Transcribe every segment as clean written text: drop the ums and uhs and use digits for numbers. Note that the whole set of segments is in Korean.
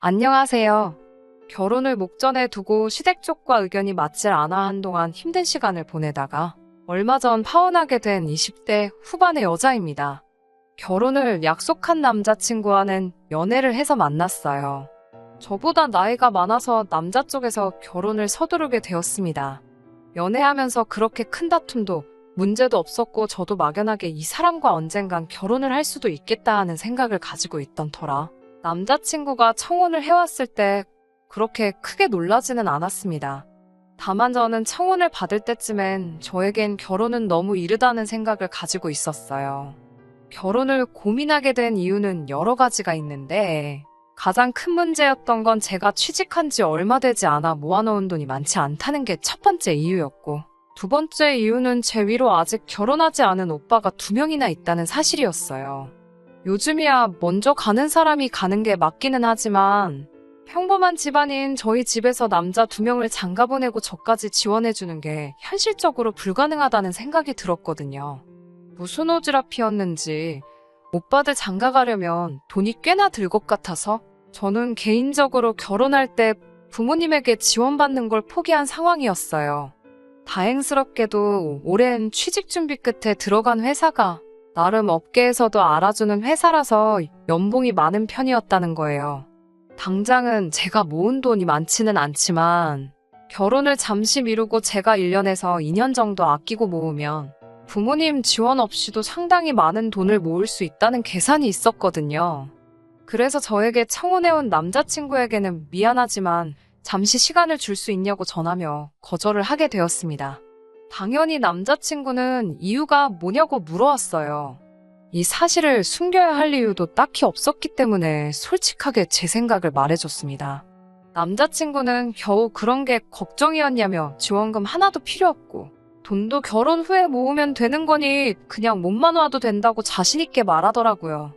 안녕하세요. 결혼을 목전에 두고 시댁 쪽과 의견이 맞질 않아 한동안 힘든 시간을 보내다가 얼마 전 파혼하게 된 20대 후반의 여자입니다. 결혼을 약속한 남자친구와는 연애를 해서 만났어요. 저보다 나이가 많아서 남자 쪽에서 결혼을 서두르게 되었습니다. 연애하면서 그렇게 큰 다툼도 문제도 없었고 저도 막연하게 이 사람과 언젠간 결혼을 할 수도 있겠다 하는 생각을 가지고 있던 터라 남자친구가 청혼을 해왔을 때 그렇게 크게 놀라지는 않았습니다. 다만 저는 청혼을 받을 때쯤엔 저에겐 결혼은 너무 이르다는 생각을 가지고 있었어요. 결혼을 고민하게 된 이유는 여러 가지가 있는데 가장 큰 문제였던 건 제가 취직한 지 얼마 되지 않아 모아놓은 돈이 많지 않다는 게 첫 번째 이유였고, 두 번째 이유는 제 위로 아직 결혼하지 않은 오빠가 2명이나 있다는 사실이었어요. 요즘이야 먼저 가는 사람이 가는 게 맞기는 하지만 평범한 집안인 저희 집에서 남자 2명을 장가 보내고 저까지 지원해주는 게 현실적으로 불가능하다는 생각이 들었거든요. 무슨 오지랖이었는지 오빠들 장가 가려면 돈이 꽤나 들 것 같아서 저는 개인적으로 결혼할 때 부모님에게 지원받는 걸 포기한 상황이었어요. 다행스럽게도 오랜 취직 준비 끝에 들어간 회사가 나름 업계에서도 알아주는 회사라서 연봉이 많은 편이었다는 거예요. 당장은 제가 모은 돈이 많지는 않지만 결혼을 잠시 미루고 제가 1년에서 2년 정도 아끼고 모으면 부모님 지원 없이도 상당히 많은 돈을 모을 수 있다는 계산이 있었거든요. 그래서 저에게 청혼해온 남자친구에게는 미안하지만 잠시 시간을 줄 수 있냐고 전하며 거절을 하게 되었습니다. 당연히 남자친구는 이유가 뭐냐고 물어왔어요. 이 사실을 숨겨야 할 이유도 딱히 없었기 때문에 솔직하게 제 생각을 말해줬습니다. 남자친구는 겨우 그런 게 걱정이었냐며 지원금 하나도 필요 없고 돈도 결혼 후에 모으면 되는 거니 그냥 몸만 와도 된다고 자신있게 말하더라고요.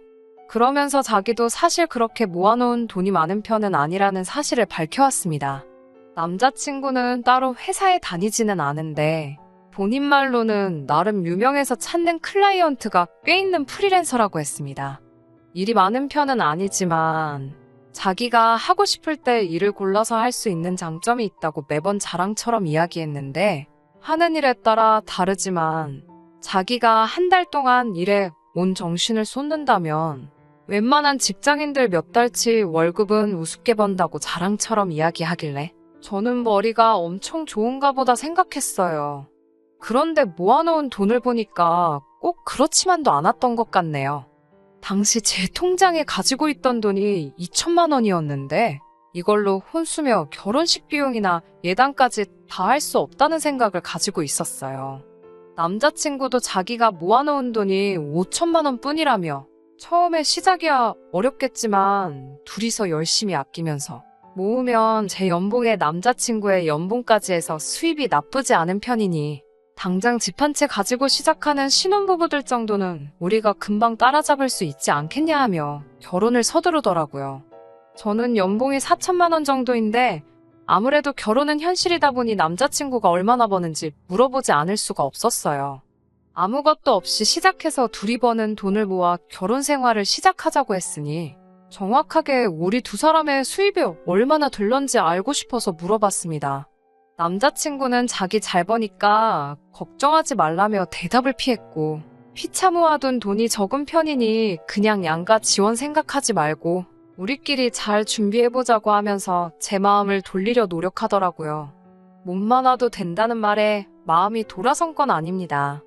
그러면서 자기도 사실 그렇게 모아놓은 돈이 많은 편은 아니라는 사실을 밝혀왔습니다. 남자친구는 따로 회사에 다니지는 않은데 본인 말로는 나름 유명해서 찾는 클라이언트가 꽤 있는 프리랜서라고 했습니다. 일이 많은 편은 아니지만 자기가 하고 싶을 때 일을 골라서 할 수 있는 장점이 있다고 매번 자랑처럼 이야기했는데 하는 일에 따라 다르지만 자기가 한 달 동안 일에 온 정신을 쏟는다면 웬만한 직장인들 몇 달치 월급은 우습게 번다고 자랑처럼 이야기하길래 저는 머리가 엄청 좋은가 보다 생각했어요. 그런데 모아놓은 돈을 보니까 꼭 그렇지만도 않았던 것 같네요. 당시 제 통장에 가지고 있던 돈이 2천만 원이었는데 이걸로 혼수며 결혼식 비용이나 예단까지 다 할 수 없다는 생각을 가지고 있었어요. 남자친구도 자기가 모아놓은 돈이 5천만 원 뿐이라며 처음에 시작이야 어렵겠지만 둘이서 열심히 아끼면서 모으면 제 연봉에 남자친구의 연봉까지 해서 수입이 나쁘지 않은 편이니 당장 집 한 채 가지고 시작하는 신혼부부들 정도는 우리가 금방 따라잡을 수 있지 않겠냐 하며 결혼을 서두르더라고요. 저는 연봉이 4천만 원 정도인데 아무래도 결혼은 현실이다 보니 남자친구가 얼마나 버는지 물어보지 않을 수가 없었어요. 아무것도 없이 시작해서 둘이 버는 돈을 모아 결혼 생활을 시작하자고 했으니 정확하게 우리 두 사람의 수입이 얼마나 될런지 알고 싶어서 물어봤습니다. 남자친구는 자기 잘 버니까 걱정하지 말라며 대답을 피했고 피차 모아둔 돈이 적은 편이니 그냥 양가 지원 생각하지 말고 우리끼리 잘 준비해보자고 하면서 제 마음을 돌리려 노력하더라고요. 몸만 와도 된다는 말에 마음이 돌아선 건 아닙니다.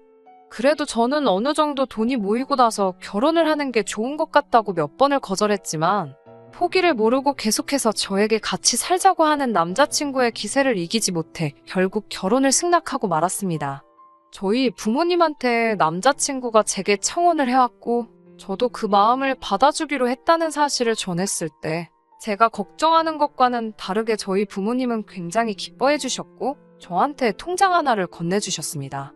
그래도 저는 어느 정도 돈이 모이고 나서 결혼을 하는 게 좋은 것 같다고 몇 번을 거절했지만 포기를 모르고 계속해서 저에게 같이 살자고 하는 남자친구의 기세를 이기지 못해 결국 결혼을 승낙하고 말았습니다. 저희 부모님한테 남자친구가 제게 청혼을 해왔고 저도 그 마음을 받아주기로 했다는 사실을 전했을 때 제가 걱정하는 것과는 다르게 저희 부모님은 굉장히 기뻐해 주셨고 저한테 통장 하나를 건네주셨습니다.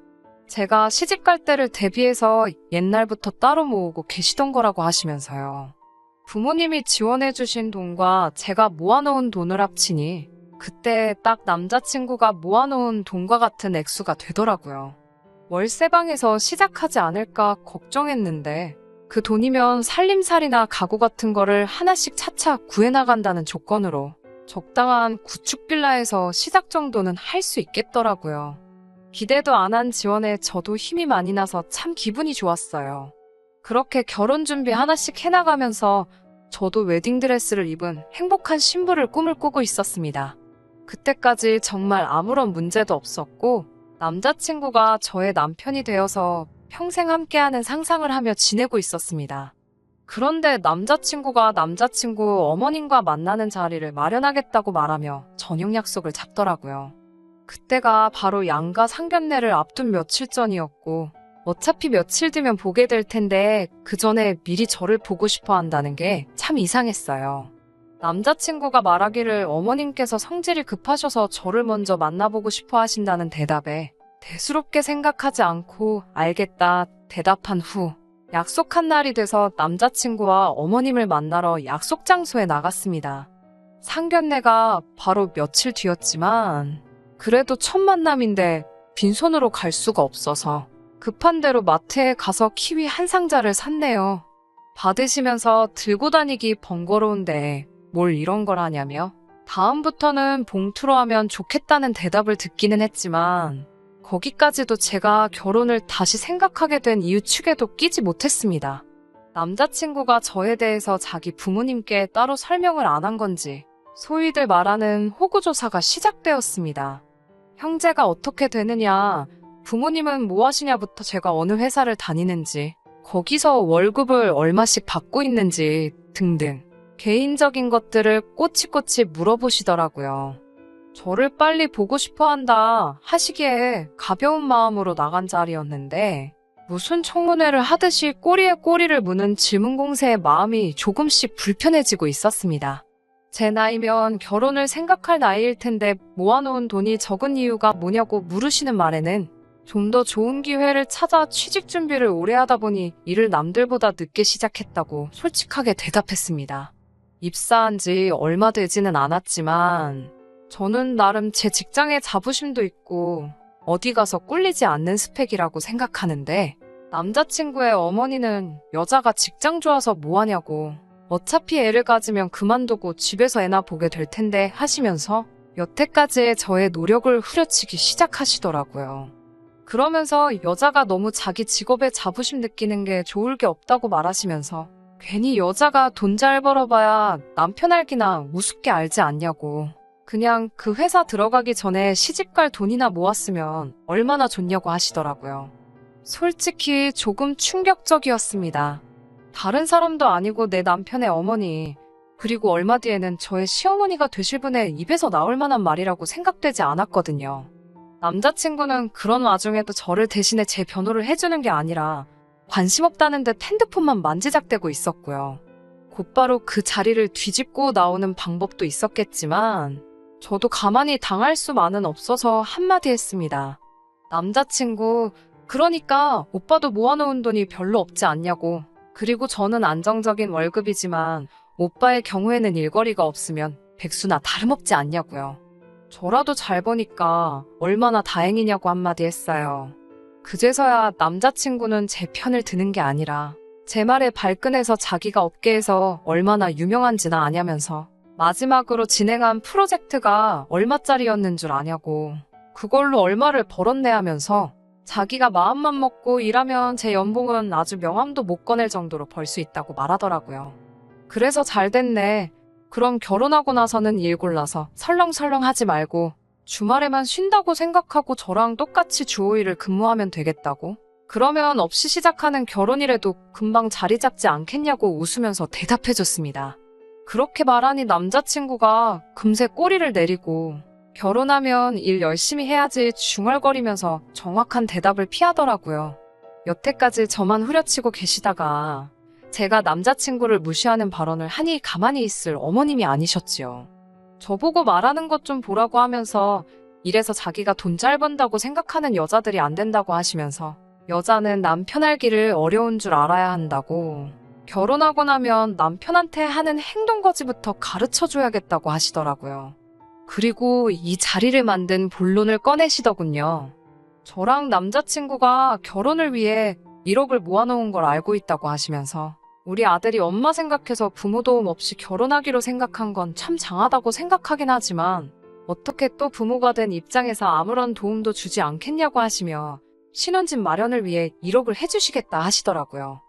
제가 시집갈 때를 대비해서 옛날부터 따로 모으고 계시던 거라고 하시면서요. 부모님이 지원해주신 돈과 제가 모아놓은 돈을 합치니 그때 딱 남자친구가 모아놓은 돈과 같은 액수가 되더라고요. 월세방에서 시작하지 않을까 걱정했는데 그 돈이면 살림살이나 가구 같은 거를 하나씩 차차 구해나간다는 조건으로 적당한 구축 빌라에서 시작 정도는 할 수 있겠더라고요. 기대도 안 한 지원에 저도 힘이 많이 나서 참 기분이 좋았어요. 그렇게 결혼 준비 하나씩 해나가면서 저도 웨딩드레스를 입은 행복한 신부를 꿈을 꾸고 있었습니다. 그때까지 정말 아무런 문제도 없었고 남자친구가 저의 남편이 되어서 평생 함께하는 상상을 하며 지내고 있었습니다. 그런데 남자친구가 남자친구 어머님과 만나는 자리를 마련하겠다고 말하며 저녁 약속을 잡더라고요. 그때가 바로 양가 상견례를 앞둔 며칠 전이었고 어차피 며칠 뒤면 보게 될 텐데 그 전에 미리 저를 보고 싶어 한다는 게 참 이상했어요. 남자친구가 말하기를 어머님께서 성질이 급하셔서 저를 먼저 만나보고 싶어 하신다는 대답에 대수롭게 생각하지 않고 알겠다 대답한 후 약속한 날이 돼서 남자친구와 어머님을 만나러 약속 장소에 나갔습니다. 상견례가 바로 며칠 뒤였지만 그래도 첫 만남인데 빈손으로 갈 수가 없어서 급한 대로 마트에 가서 키위 한 상자를 샀네요. 받으시면서 들고 다니기 번거로운데 뭘 이런 걸 하냐며 다음부터는 봉투로 하면 좋겠다는 대답을 듣기는 했지만 거기까지도 제가 결혼을 다시 생각하게 된 이유 축에도 끼지 못했습니다. 남자친구가 저에 대해서 자기 부모님께 따로 설명을 안 한 건지 소위들 말하는 호구조사가 시작되었습니다. 형제가 어떻게 되느냐, 부모님은 뭐 하시냐부터 제가 어느 회사를 다니는지, 거기서 월급을 얼마씩 받고 있는지 등등 개인적인 것들을 꼬치꼬치 물어보시더라고요. 저를 빨리 보고 싶어 한다 하시기에 가벼운 마음으로 나간 자리였는데 무슨 청문회를 하듯이 꼬리에 꼬리를 무는 질문 공세에 마음이 조금씩 불편해지고 있었습니다. 제 나이면 결혼을 생각할 나이일 텐데 모아놓은 돈이 적은 이유가 뭐냐고 물으시는 말에는 좀 더 좋은 기회를 찾아 취직 준비를 오래 하다 보니 일을 남들보다 늦게 시작했다고 솔직하게 대답했습니다. 입사한 지 얼마 되지는 않았지만 저는 나름 제 직장에 자부심도 있고 어디 가서 꿀리지 않는 스펙이라고 생각하는데 남자친구의 어머니는 여자가 직장 좋아서 뭐하냐고 어차피 애를 가지면 그만두고 집에서 애나 보게 될 텐데 하시면서 여태까지의 저의 노력을 후려치기 시작하시더라고요. 그러면서 여자가 너무 자기 직업에 자부심 느끼는 게 좋을 게 없다고 말하시면서 괜히 여자가 돈 잘 벌어봐야 남편 알기나 우습게 알지 않냐고 그냥 그 회사 들어가기 전에 시집갈 돈이나 모았으면 얼마나 좋냐고 하시더라고요. 솔직히 조금 충격적이었습니다. 다른 사람도 아니고 내 남편의 어머니, 그리고 얼마 뒤에는 저의 시어머니가 되실 분의 입에서 나올 만한 말이라고 생각되지 않았거든요. 남자친구는 그런 와중에도 저를 대신해 제 변호를 해주는 게 아니라 관심 없다는 듯 핸드폰만 만지작대고 있었고요. 곧바로 그 자리를 뒤집고 나오는 방법도 있었겠지만 저도 가만히 당할 수만은 없어서 한마디 했습니다. 남자친구, 그러니까 오빠도 모아놓은 돈이 별로 없지 않냐고. 그리고 저는 안정적인 월급이지만 오빠의 경우에는 일거리가 없으면 백수나 다름없지 않냐고요. 저라도 잘 버니까 얼마나 다행이냐고 한마디 했어요. 그제서야 남자친구는 제 편을 드는 게 아니라 제 말에 발끈해서 자기가 업계에서 얼마나 유명한지나 아냐면서 마지막으로 진행한 프로젝트가 얼마짜리였는 줄 아냐고 그걸로 얼마를 벌었네 하면서 자기가 마음만 먹고 일하면 제 연봉은 아주 명함도 못 꺼낼 정도로 벌 수 있다고 말하더라고요. 그래서 잘 됐네. 그럼 결혼하고 나서는 일 골라서 설렁설렁 하지 말고 주말에만 쉰다고 생각하고 저랑 똑같이 주 5일을 근무하면 되겠다고? 그러면 없이 시작하는 결혼이라도 금방 자리 잡지 않겠냐고 웃으면서 대답해줬습니다. 그렇게 말하니 남자친구가 금세 꼬리를 내리고 결혼하면 일 열심히 해야지 중얼거리면서 정확한 대답을 피하더라고요. 여태까지 저만 후려치고 계시다가 제가 남자친구를 무시하는 발언을 하니 가만히 있을 어머님이 아니셨지요. 저보고 말하는 것 좀 보라고 하면서 이래서 자기가 돈 잘 번다고 생각하는 여자들이 안 된다고 하시면서 여자는 남편 알기를 어려운 줄 알아야 한다고 결혼하고 나면 남편한테 하는 행동거지부터 가르쳐줘야겠다고 하시더라고요. 그리고 이 자리를 만든 본론을 꺼내시더군요. 저랑 남자친구가 결혼을 위해 1억을 모아놓은 걸 알고 있다고 하시면서 우리 아들이 엄마 생각해서 부모 도움 없이 결혼하기로 생각한 건 참 장하다고 생각하긴 하지만 어떻게 또 부모가 된 입장에서 아무런 도움도 주지 않겠냐고 하시며 신혼집 마련을 위해 1억을 해주시겠다 하시더라고요.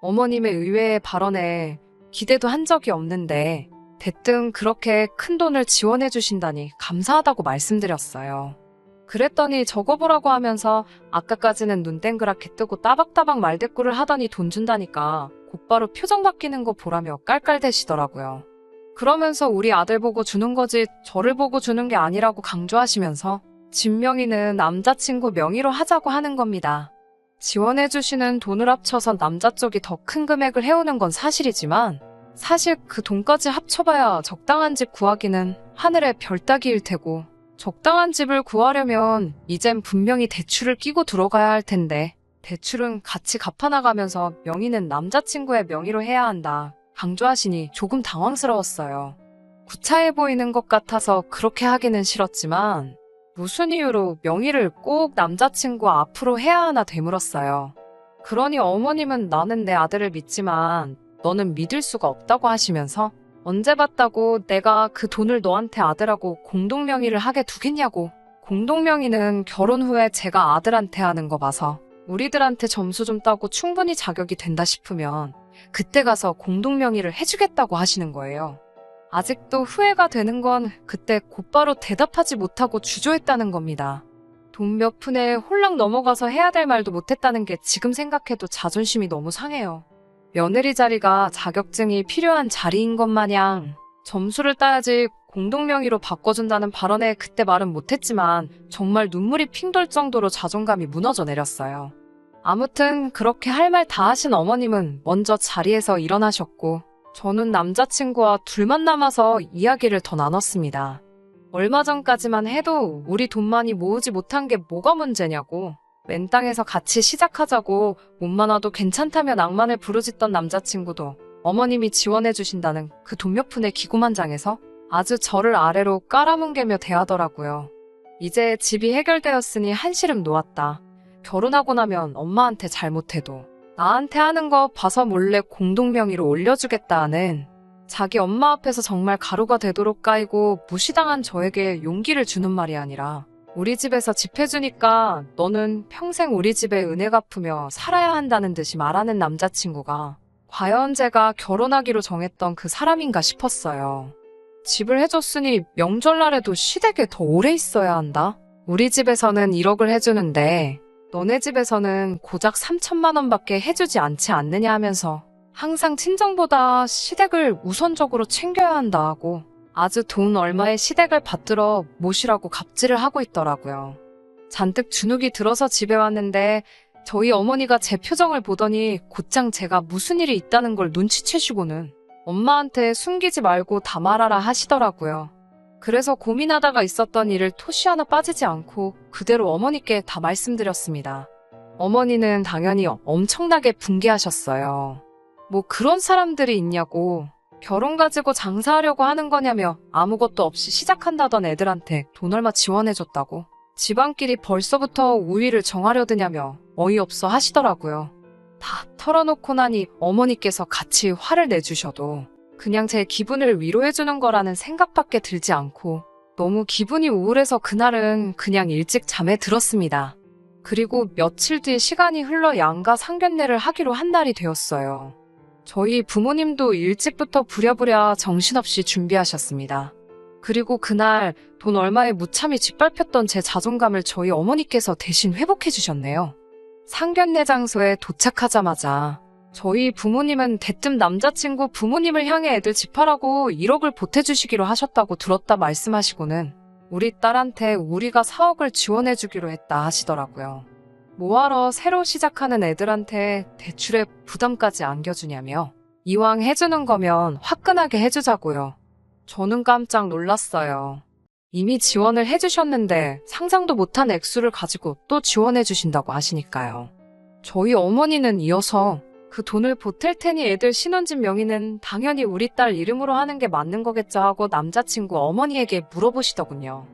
어머님의 의외의 발언에 기대도 한 적이 없는데 대뜸 그렇게 큰 돈을 지원해 주신다니 감사하다고 말씀드렸어요. 그랬더니 적어보라고 하면서 아까까지는 눈 땡그랗게 뜨고 따박따박 말대꾸를 하더니 돈 준다니까 곧바로 표정 바뀌는 거 보라며 깔깔대시더라고요. 그러면서 우리 아들 보고 주는 거지 저를 보고 주는 게 아니라고 강조하시면서 집 명의는 남자친구 명의로 하자고 하는 겁니다. 지원해주시는 돈을 합쳐서 남자 쪽이 더 큰 금액을 해오는 건 사실이지만 사실 그 돈까지 합쳐봐야 적당한 집 구하기는 하늘의 별 따기일 테고 적당한 집을 구하려면 이젠 분명히 대출을 끼고 들어가야 할 텐데 대출은 같이 갚아나가면서 명의는 남자친구의 명의로 해야 한다 강조하시니 조금 당황스러웠어요. 구차해 보이는 것 같아서 그렇게 하기는 싫었지만 무슨 이유로 명의를 꼭 남자친구 앞으로 해야 하나 되물었어요. 그러니 어머님은 나는 내 아들을 믿지만 너는 믿을 수가 없다고 하시면서 언제 봤다고 내가 그 돈을 너한테 아들하고 공동명의를 하게 두겠냐고. 공동명의는 결혼 후에 제가 아들한테 하는 거 봐서 우리들한테 점수 좀 따고 충분히 자격이 된다 싶으면 그때 가서 공동명의를 해주겠다고 하시는 거예요. 아직도 후회가 되는 건 그때 곧바로 대답하지 못하고 주저했다는 겁니다. 돈 몇 푼에 홀랑 넘어가서 해야 될 말도 못했다는 게 지금 생각해도 자존심이 너무 상해요. 며느리 자리가 자격증이 필요한 자리인 것 마냥 점수를 따야지 공동명의로 바꿔준다는 발언에 그때 말은 못했지만 정말 눈물이 핑 돌 정도로 자존감이 무너져 내렸어요. 아무튼 그렇게 할 말 다 하신 어머님은 먼저 자리에서 일어나셨고 저는 남자친구와 둘만 남아서 이야기를 더 나눴습니다. 얼마 전까지만 해도 우리 돈 많이 모으지 못한 게 뭐가 문제냐고 맨 땅에서 같이 시작하자고 몸만 와도 괜찮다며 낭만을 부르짖던 남자친구도 어머님이 지원해 주신다는 그 돈 몇 푼의 기고만장에서 아주 저를 아래로 깔아뭉개며 대하더라고요. 이제 집이 해결되었으니 한시름 놓았다. 결혼하고 나면 엄마한테 잘못해도 나한테 하는 거 봐서 몰래 공동명의로 올려주겠다 하는 자기 엄마 앞에서 정말 가루가 되도록 까이고 무시당한 저에게 용기를 주는 말이 아니라 우리 집에서 집 해주니까 너는 평생 우리 집에 은혜 갚으며 살아야 한다는 듯이 말하는 남자친구가 과연 제가 결혼하기로 정했던 그 사람인가 싶었어요. 집을 해줬으니 명절날에도 시댁에 더 오래 있어야 한다? 우리 집에서는 1억을 해주는데 너네 집에서는 고작 3천만 원밖에 해주지 않지 않느냐 하면서 항상 친정보다 시댁을 우선적으로 챙겨야 한다 하고 아주 돈 얼마의 시댁을 받들어 모시라고 갑질을 하고 있더라고요. 잔뜩 주눅이 들어서 집에 왔는데 저희 어머니가 제 표정을 보더니 곧장 제가 무슨 일이 있다는 걸 눈치채시고는 엄마한테 숨기지 말고 다 말하라 하시더라고요. 그래서 고민하다가 있었던 일을 토시 하나 빠지지 않고 그대로 어머니께 다 말씀드렸습니다. 어머니는 당연히 엄청나게 분개하셨어요. 뭐 그런 사람들이 있냐고 결혼 가지고 장사하려고 하는 거냐며 아무것도 없이 시작한다던 애들한테 돈 얼마 지원해줬다고 집안끼리 벌써부터 우위를 정하려드냐며 어이없어 하시더라고요. 다 털어놓고 나니 어머니께서 같이 화를 내주셔도 그냥 제 기분을 위로해주는 거라는 생각밖에 들지 않고 너무 기분이 우울해서 그날은 그냥 일찍 잠에 들었습니다. 그리고 며칠 뒤 시간이 흘러 양가 상견례를 하기로 한 날이 되었어요. 저희 부모님도 일찍부터 부랴부랴 정신없이 준비하셨습니다. 그리고 그날 돈 얼마에 무참히 짓밟혔던 제 자존감을 저희 어머니께서 대신 회복해 주셨네요. 상견례 장소에 도착하자마자 저희 부모님은 대뜸 남자친구 부모님을 향해 애들 집하라고 1억을 보태주시기로 하셨다고 들었다 말씀하시고는 우리 딸한테 우리가 4억을 지원해주기로 했다 하시더라고요. 뭐하러 새로 시작하는 애들한테 대출에 부담까지 안겨주냐며 이왕 해주는 거면 화끈하게 해주자고요. 저는 깜짝 놀랐어요. 이미 지원을 해주셨는데 상상도 못한 액수를 가지고 또 지원해주신다고 하시니까요. 저희 어머니는 이어서 그 돈을 보탤 테니 애들 신혼집 명의는 당연히 우리 딸 이름으로 하는 게 맞는 거겠죠 하고 남자친구 어머니에게 물어보시더군요.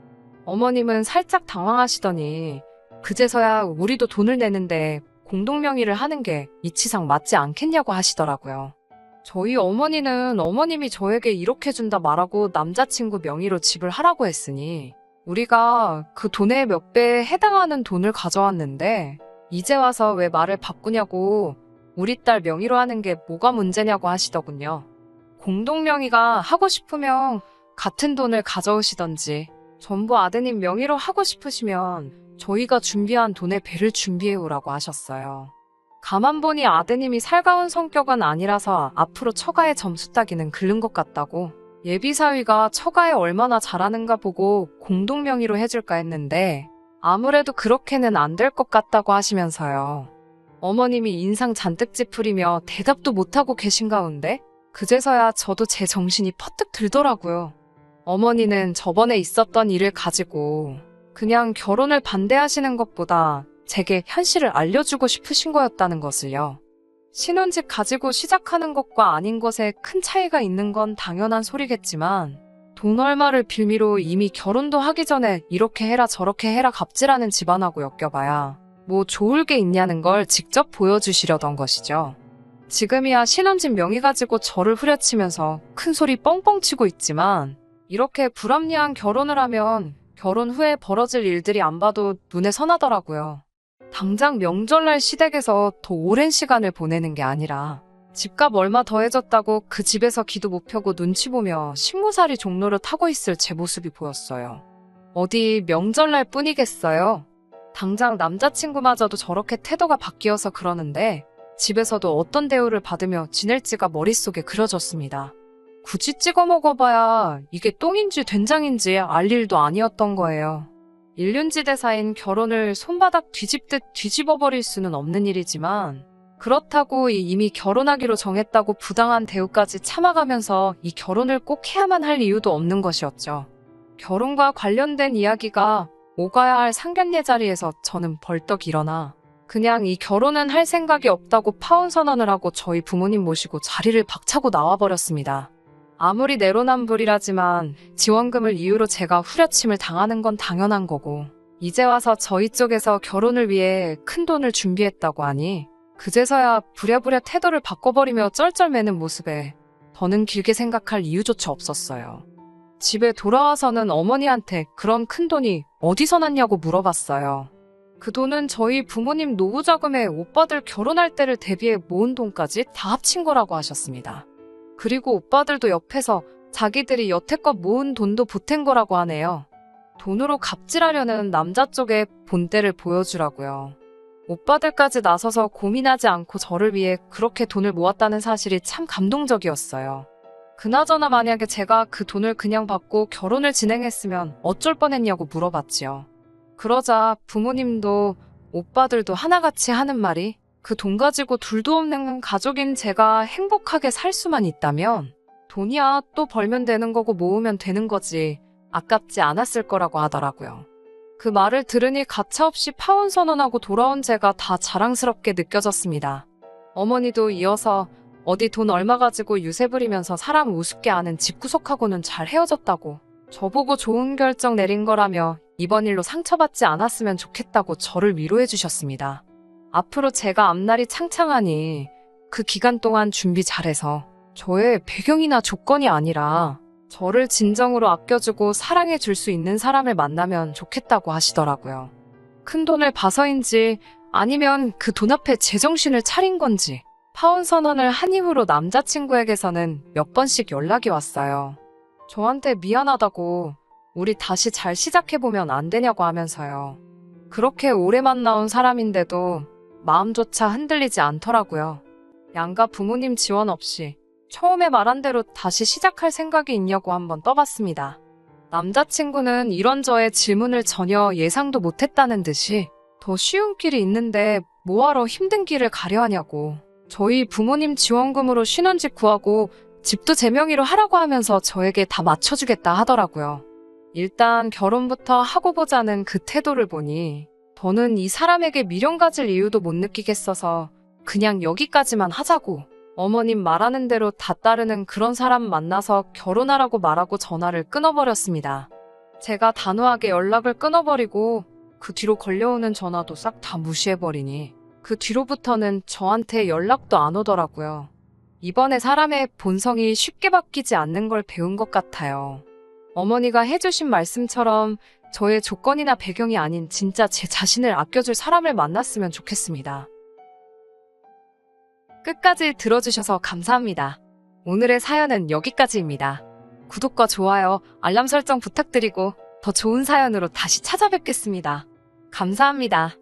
어머님은 살짝 당황하시더니 그제서야 우리도 돈을 내는데 공동명의를 하는 게 이치상 맞지 않겠냐고 하시더라고요. 저희 어머니는 어머님이 저에게 이렇게 준다 말하고 남자친구 명의로 집을 하라고 했으니 우리가 그 돈의 몇 배에 해당하는 돈을 가져왔는데 이제 와서 왜 말을 바꾸냐고 우리 딸 명의로 하는 게 뭐가 문제냐고 하시더군요. 공동명의가 하고 싶으면 같은 돈을 가져오시던지 전부 아드님 명의로 하고 싶으시면 저희가 준비한 돈의 배를 준비해오라고 하셨어요. 가만 보니 아드님이 살가운 성격은 아니라서 앞으로 처가의 점수 따기는 글른 것 같다고 예비사위가 처가에 얼마나 잘하는가 보고 공동명의로 해줄까 했는데 아무래도 그렇게는 안 될 것 같다고 하시면서요. 어머님이 인상 잔뜩 찌푸리며 대답도 못하고 계신 가운데 그제서야 저도 제 정신이 퍼뜩 들더라고요. 어머니는 저번에 있었던 일을 가지고 그냥 결혼을 반대하시는 것보다 제게 현실을 알려주고 싶으신 거였다는 것을요. 신혼집 가지고 시작하는 것과 아닌 것에 큰 차이가 있는 건 당연한 소리겠지만 돈 얼마를 빌미로 이미 결혼도 하기 전에 이렇게 해라 저렇게 해라 갑질하는 집안하고 엮여봐야 뭐 좋을 게 있냐는 걸 직접 보여주시려던 것이죠. 지금이야 신혼집 명의 가지고 저를 후려치면서 큰 소리 뻥뻥 치고 있지만 이렇게 불합리한 결혼을 하면 결혼 후에 벌어질 일들이 안 봐도 눈에 선하더라고요. 당장 명절날 시댁에서 더 오랜 시간을 보내는 게 아니라 집값 얼마 더해졌다고 그 집에서 기도 못 펴고 눈치 보며 식모살이 종로를 타고 있을 제 모습이 보였어요. 어디 명절날 뿐이겠어요. 당장 남자친구마저도 저렇게 태도가 바뀌어서 그러는데 집에서도 어떤 대우를 받으며 지낼지가 머릿속에 그려졌습니다. 굳이 찍어 먹어봐야 이게 똥인지 된장인지 알 일도 아니었던 거예요. 일륜지대사인 결혼을 손바닥 뒤집듯 뒤집어버릴 수는 없는 일이지만 그렇다고 이미 결혼하기로 정했다고 부당한 대우까지 참아가면서 이 결혼을 꼭 해야만 할 이유도 없는 것이었죠. 결혼과 관련된 이야기가 오가야 할 상견례 자리에서 저는 벌떡 일어나 그냥 이 결혼은 할 생각이 없다고 파혼 선언을 하고 저희 부모님 모시고 자리를 박차고 나와버렸습니다. 아무리 내로남불이라지만 지원금을 이유로 제가 후려침을 당하는 건 당연한 거고 이제 와서 저희 쪽에서 결혼을 위해 큰 돈을 준비했다고 하니 그제서야 부랴부랴 태도를 바꿔버리며 쩔쩔매는 모습에 더는 길게 생각할 이유조차 없었어요. 집에 돌아와서는 어머니한테 그런 큰 돈이 어디서 났냐고 물어봤어요. 그 돈은 저희 부모님 노후자금에 오빠들 결혼할 때를 대비해 모은 돈까지 다 합친 거라고 하셨습니다. 그리고 오빠들도 옆에서 자기들이 여태껏 모은 돈도 보탠 거라고 하네요. 돈으로 갑질하려는 남자 쪽의 본때를 보여주라고요. 오빠들까지 나서서 고민하지 않고 저를 위해 그렇게 돈을 모았다는 사실이 참 감동적이었어요. 그나저나 만약에 제가 그 돈을 그냥 받고 결혼을 진행했으면 어쩔 뻔했냐고 물어봤지요. 그러자 부모님도 오빠들도 하나같이 하는 말이 그 돈 가지고 둘도 없는 가족인 제가 행복하게 살 수만 있다면 돈이야 또 벌면 되는 거고 모으면 되는 거지 아깝지 않았을 거라고 하더라고요. 그 말을 들으니 가차없이 파혼 선언하고 돌아온 제가 다 자랑스럽게 느껴졌습니다. 어머니도 이어서 어디 돈 얼마 가지고 유세 부리면서 사람 우습게 하는 집구석하고는 잘 헤어졌다고 저보고 좋은 결정 내린 거라며 이번 일로 상처받지 않았으면 좋겠다고 저를 위로해 주셨습니다. 앞으로 제가 앞날이 창창하니 그 기간 동안 준비 잘해서 저의 배경이나 조건이 아니라 저를 진정으로 아껴주고 사랑해 줄 수 있는 사람을 만나면 좋겠다고 하시더라고요. 큰 돈을 봐서인지 아니면 그 돈 앞에 제정신을 차린 건지 파혼 선언을 한 이후로 남자친구에게서는 몇 번씩 연락이 왔어요. 저한테 미안하다고 우리 다시 잘 시작해보면 안 되냐고 하면서요. 그렇게 오래 만나온 사람인데도 마음조차 흔들리지 않더라고요. 양가 부모님 지원 없이 처음에 말한 대로 다시 시작할 생각이 있냐고 한번 떠봤습니다. 남자친구는 이런 저의 질문을 전혀 예상도 못했다는 듯이 더 쉬운 길이 있는데 뭐하러 힘든 길을 가려 하냐고 저희 부모님 지원금으로 신혼집 구하고 집도 제 명의로 하라고 하면서 저에게 다 맞춰주겠다 하더라고요. 일단 결혼부터 하고 보자는 그 태도를 보니 더는 이 사람에게 미련 가질 이유도 못 느끼겠어서 그냥 여기까지만 하자고 어머님 말하는 대로 다 따르는 그런 사람 만나서 결혼하라고 말하고 전화를 끊어버렸습니다. 제가 단호하게 연락을 끊어버리고 그 뒤로 걸려오는 전화도 싹 다 무시해버리니 그 뒤로부터는 저한테 연락도 안 오더라고요. 이번에 사람의 본성이 쉽게 바뀌지 않는 걸 배운 것 같아요. 어머니가 해주신 말씀처럼 저의 조건이나 배경이 아닌 진짜 제 자신을 아껴줄 사람을 만났으면 좋겠습니다. 끝까지 들어주셔서 감사합니다. 오늘의 사연은 여기까지입니다. 구독과 좋아요, 알람 설정 부탁드리고 더 좋은 사연으로 다시 찾아뵙겠습니다. 감사합니다.